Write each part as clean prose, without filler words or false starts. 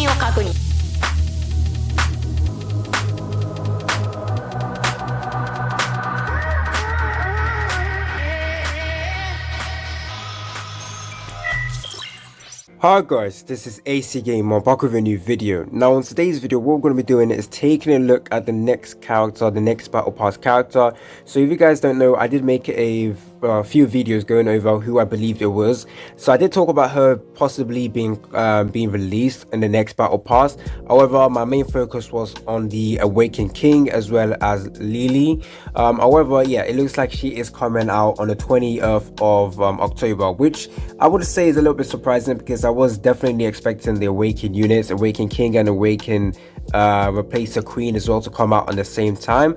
真を確認。Hi guys, this is AC Gamer back with a new video. Now in today's video what we're going to be doing is taking a look at the next character, the next battle pass character. So if you guys don't know, I did make a few videos going over who I believed it was. So I did talk about her possibly being released in the next battle pass. However, my main focus was on the Awakened King as well as Lily. However, yeah, it looks like she is coming out on the 20th of October, which I would say is a little bit surprising because I was definitely expecting the Awakened units, Awakened King and Awakened Replacer Queen as well to come out on the same time.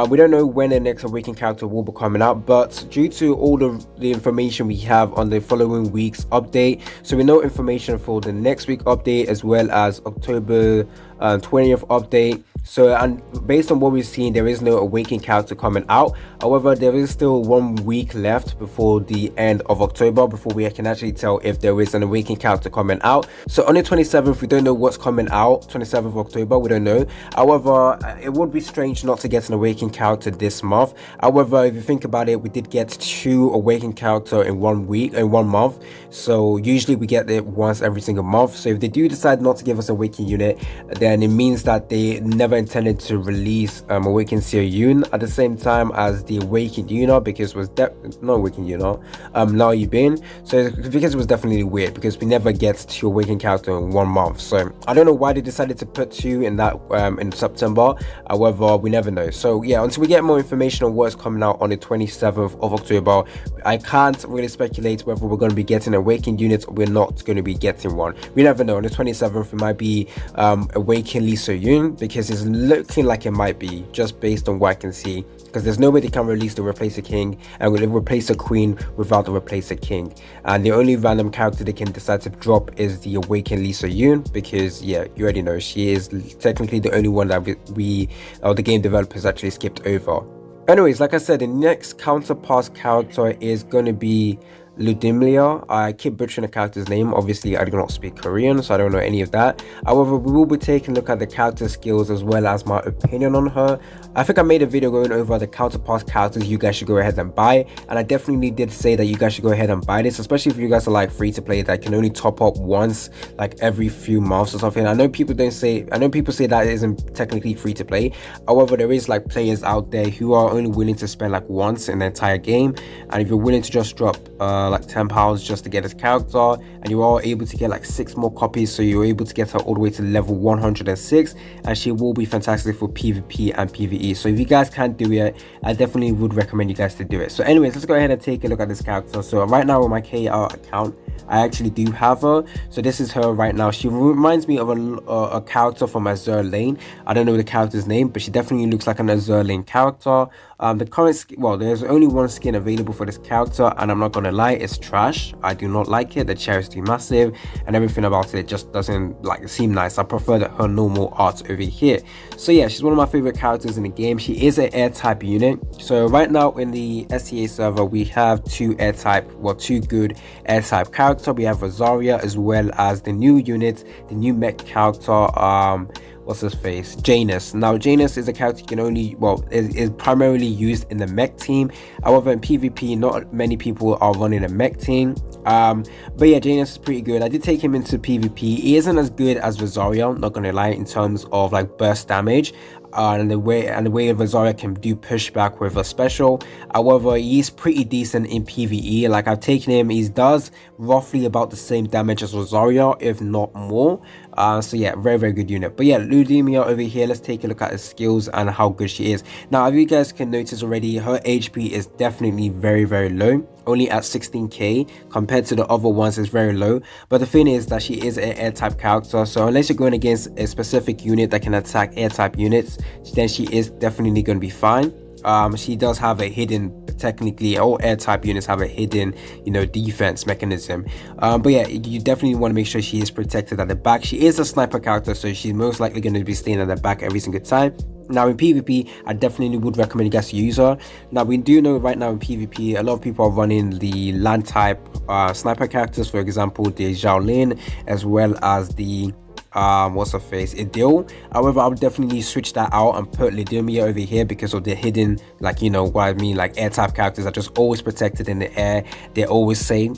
We don't know when the next Awakened character will be coming out, but due to all the information we have on the following week's update, so we know information for the next week update as well as October 20th update. So, and based on what we've seen, there is no Awakened character coming out. However, there is still 1 week left before the end of October before we can actually tell if there is an Awakened character coming out. So on the 27th, we don't know what's coming out. 27th of October, we don't know. However, it would be strange not to get an Awakened character this month. However, if you think about it, we did get 2 Awakened character in 1 week, in 1 month. So usually we get it once every single month. So if they do decide not to give us an Awakened unit, then it means that they never intended to release Awakened Seoyun at the same time as the Awakened Yuna, because it was not Awakened Yuna, Lao Yubin. So because it was definitely weird because we never get 2 Awakened character in 1 month. So I don't know why they decided to put 2 in that in September. However, we never know. So yeah, until we get more information on what's coming out on the 27th of October, I can't really speculate whether we're going to be getting Awakened units or we're not going to be getting one. We never know. On the 27th, it might be Awakened Lee So-yoon, because it's looking like it might be, just based on what I can see, because there's no way they can release the Replacer King and will replace a Queen without the Replacer King, and the only random character they can decide to drop is the Awakened Lee So-yoon, because yeah, you already know she is technically the only one that the game developers actually skipped over. Anyways, like I said, the next CounterPass character is going to be Ludmilla. I keep butchering the character's name. Obviously, I do not speak Korean, so I don't know any of that. However, we will be taking a look at the character skills as well as my opinion on her. I think I made a video going over the CounterPass characters you guys should go ahead and buy, and I definitely did say that you guys should go ahead and buy this, especially if you guys are like free to play that can only top up once like every few months or something. I know people say that it isn't technically free to play. However, there is like players out there who are only willing to spend like once in the entire game, and if you're willing to just drop like £10 just to get this character, and you are able to get like 6 more copies, so you're able to get her all the way to level 106, and she will be fantastic for PvP and PvE. So if you guys can't do it, I definitely would recommend you guys to do it. So anyways, let's go ahead and take a look at this character. So right now on my KR account, I actually do have her. So this is her right now. She reminds me of a character from Azure Lane. I don't know the character's name, but she definitely looks like an Azure Lane character. The current there's only 1 skin available for this character, and I'm not gonna lie, it's trash. I do not like it. The chair is too massive and everything about it just doesn't like seem nice. I prefer her normal art over here. So yeah, she's one of my favorite characters in the game. She is an air type unit. So right now in the SEA server, we have 2 good air type characters. We have Rosaria as well as the new unit, the new mech character, what's his face, Janus. Now Janus is a character you can only, is primarily used in the mech team. However, in PvP, not many people are running a mech team. But yeah, Janus is pretty good. I did take him into PvP. He isn't as good as Rosaria, not gonna lie, in terms of like burst damage. And the way Rosaria can do pushback with a special. However, he's pretty decent in PvE. Like I've taken him, he does roughly about the same damage as Rosaria, if not more. So yeah, very good unit. But yeah, Ludmilla over here, let's take a look at her skills and how good she is. Now, if you guys can notice already, her HP is definitely very low, only at 16k. Compared to the other ones, it's very low. But the thing is that she is an air type character, so unless you're going against a specific unit that can attack air type units, then she is definitely going to be fine. She does have a hidden, technically all air type units have a hidden, defense mechanism. But yeah, you definitely want to make sure she is protected at the back. She is a sniper character, so she's most likely going to be staying at the back every single time. Now in PvP, I definitely would recommend you guys to use her. Now we do know right now in PvP, a lot of people are running the land type sniper characters, for example the Xiaolin, as well as the what's her face, Ideal. However, I would definitely switch that out and put Lyndmila over here because of the hidden, like, you know what I mean, like air type characters are just always protected in the air. They're always safe.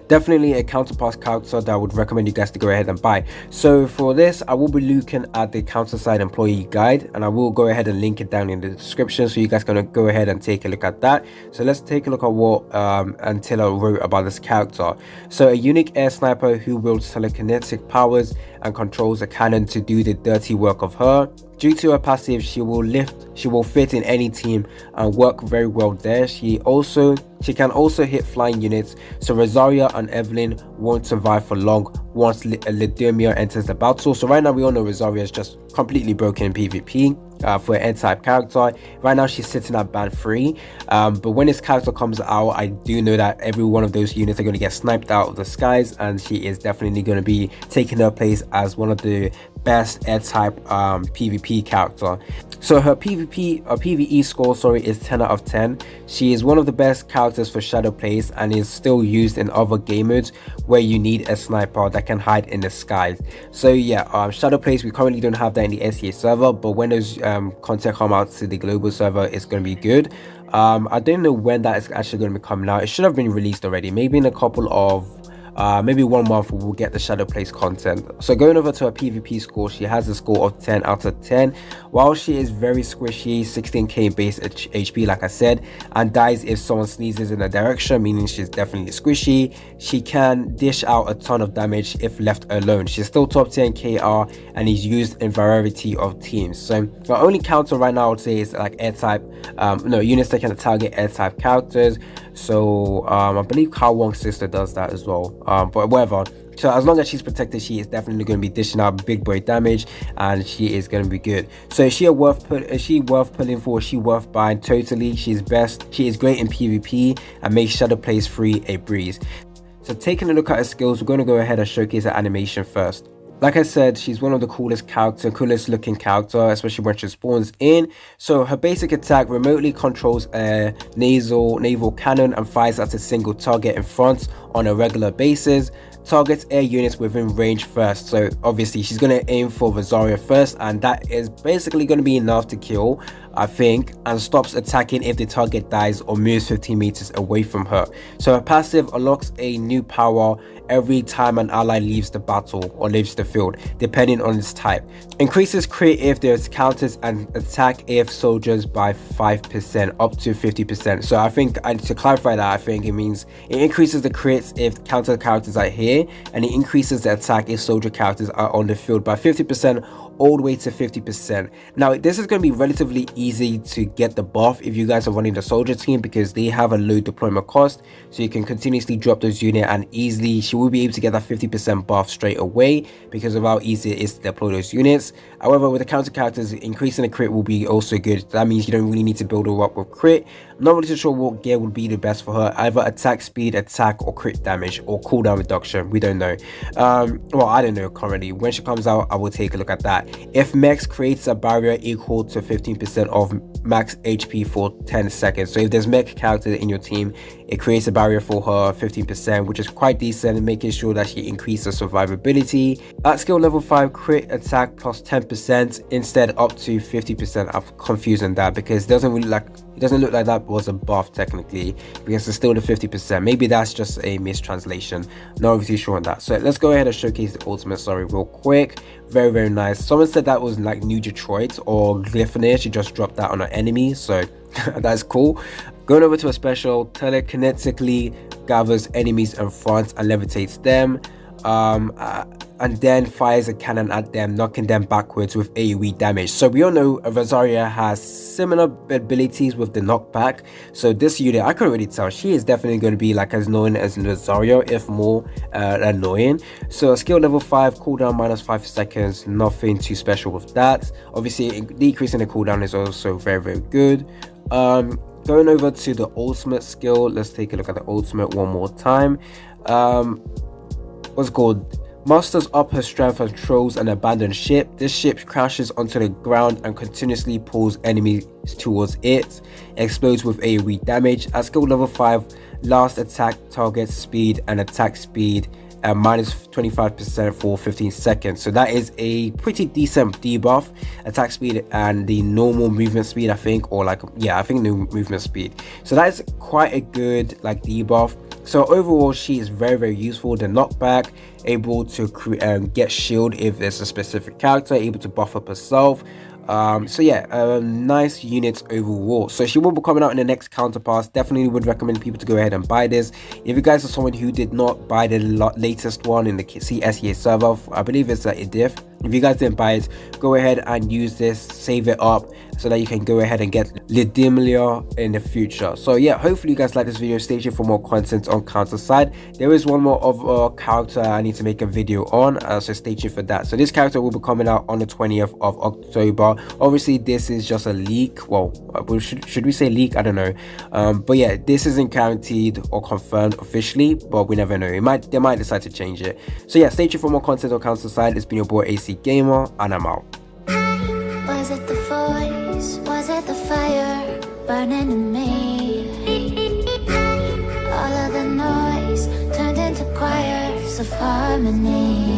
Definitely a CounterPass character that I would recommend you guys to go ahead and buy. So for this, I will be looking at the counter-side employee guide, and I will go ahead and link it down in the description, so you guys can go ahead and take a look at that. So let's take a look at what Antilla wrote about this character. So a unique air sniper who wields telekinetic powers and controls a cannon to do the dirty work of her. Due to her passive, she will fit in any team and work very well there. She can also hit flying units, so Rosaria and Evelyne won't survive for long once Ludmilla enters the battle. So right now we all know Rosaria is just completely broken in PvP. For an N-type character. Right now she's sitting at band 3, but when this character comes out, I do know that every one of those units are going to get sniped out of the skies, and she is definitely going to be taking her place as one of the best air-type PvP character. So her PvE score, is 10 out of 10. She is one of the best characters for shadow plays and is still used in other game modes where you need a sniper that can hide in the skies. So yeah, shadow plays, we currently don't have that in the SEA server, but when those content come out to the global server, it's going to be good. I don't know when that is actually going to be coming out. It should have been released already, maybe in a couple of maybe 1 month we'll get the shadow plays content. So going over to her PvP score, she has a score of 10 out of 10. While she is very squishy, 16k base HP like I said, and dies if someone sneezes in her direction, meaning she's definitely squishy, she can dish out a ton of damage if left alone. She's still top 10 KR and is used in variety of teams. So the only counter right now I would say is like air type, units that can target air type characters. So I believe Kao Wong's sister does that as well, but whatever. So as long as she's protected, she is definitely going to be dishing out big boy damage, and she is going to be good. So is she worth pulling for? Is she worth buying? Totally. She's best. She is great in PvP and makes shadow plays free a breeze. So taking a look at her skills, we're going to go ahead and showcase her animation first. Like I said, she's one of the coolest looking character, especially when she spawns in. So her basic attack remotely controls a naval cannon and fires at a single target in front on a regular basis. Targets air units within range first. So obviously she's going to aim for Rosaria first, and that is basically going to be enough to kill, I think, and stops attacking if the target dies or moves 15 meters away from her. So her passive unlocks a new power every time an ally leaves the battle or leaves the field, depending on its type. Increases crit if there's counters and attack if soldiers by 5% up to 50%. So I think, to clarify that, I think it means it increases the crits if counter characters are here, and it increases the attack if soldier characters are on the field by 50% all the way to 50%. Now this is going to be relatively easy to get the buff if you guys are running the soldier team, because they have a low deployment cost, so you can continuously drop those units and easily she will be able to get that 50% buff straight away because of how easy it is to deploy those units. However, with the counter characters, increasing the crit will be also good. That means you don't really need to build her up with crit. I'm not really too sure what gear would be the best for her, either attack speed, attack, or crit damage, or cooldown reduction. We don't know. Well, I don't know currently. When she comes out, I will take a look at that. If Mex creates a barrier equal to 15% of max HP for 10 seconds. So if there's mech character in your team, it creates a barrier for her 15%, which is quite decent, making sure that she increases survivability. At skill level 5, crit attack plus 10% instead up to 50%. I'm confused on that because it doesn't look like that was a buff technically, because it's still the 50%. Maybe that's just a mistranslation. Not really sure on that. So let's go ahead and showcase the ultimate real quick. Very, very nice. Someone said that was like New Detroit or Glyphonir. She just dropped that on her enemy, so that's cool. Going over to a special, telekinetically gathers enemies in front and levitates them, and then fires a cannon at them, knocking them backwards with AoE damage. So we all know Rosaria has similar abilities with the knockback. So this unit, I couldn't really tell. She is definitely going to be like as annoying as Rosaria, if more annoying. So skill level 5, cooldown minus 5 seconds. Nothing too special with that. Obviously, decreasing the cooldown is also very, very good. Going over to the ultimate skill, let's take a look at the ultimate one more time. What's it called? Musters up her strength and trolls an abandoned ship. This ship crashes onto the ground and continuously pulls enemies towards it. Explodes with AoE damage. At skill level 5, last attack targets speed and attack speed and minus 25% for 15 seconds. So that is a pretty decent debuff. Attack speed and the normal movement speed, I think, or like, yeah, I think the movement speed. So that is quite a good like debuff. So overall, she is very useful. The knockback, able to get shield if there's a specific character, able to buff up herself. So yeah, nice units overall. So she will be coming out in the next CounterPass. Definitely would recommend people to go ahead and buy this. If you guys are someone who did not buy the latest one in the CSEA server, I believe it's a diff. If you guys didn't buy it, go ahead and use this, save it up, so that you can go ahead and get Ludmilla in the future. So yeah, hopefully you guys like this video. Stay tuned for more content on Counter side. There is one more of a character I need to make a video on, so stay tuned for that. So this character will be coming out on the 20th of October. Obviously this is just a leak. Well, should we say leak? I don't know. But yeah, this isn't guaranteed or confirmed officially, but we never know. They might decide to change it. So yeah, stay tuned for more content on Counter side. It's been your boy AC Gamer, and I'm out. Was it the voice? Was it the fire burning in me? All of the noise turned into choirs of harmony.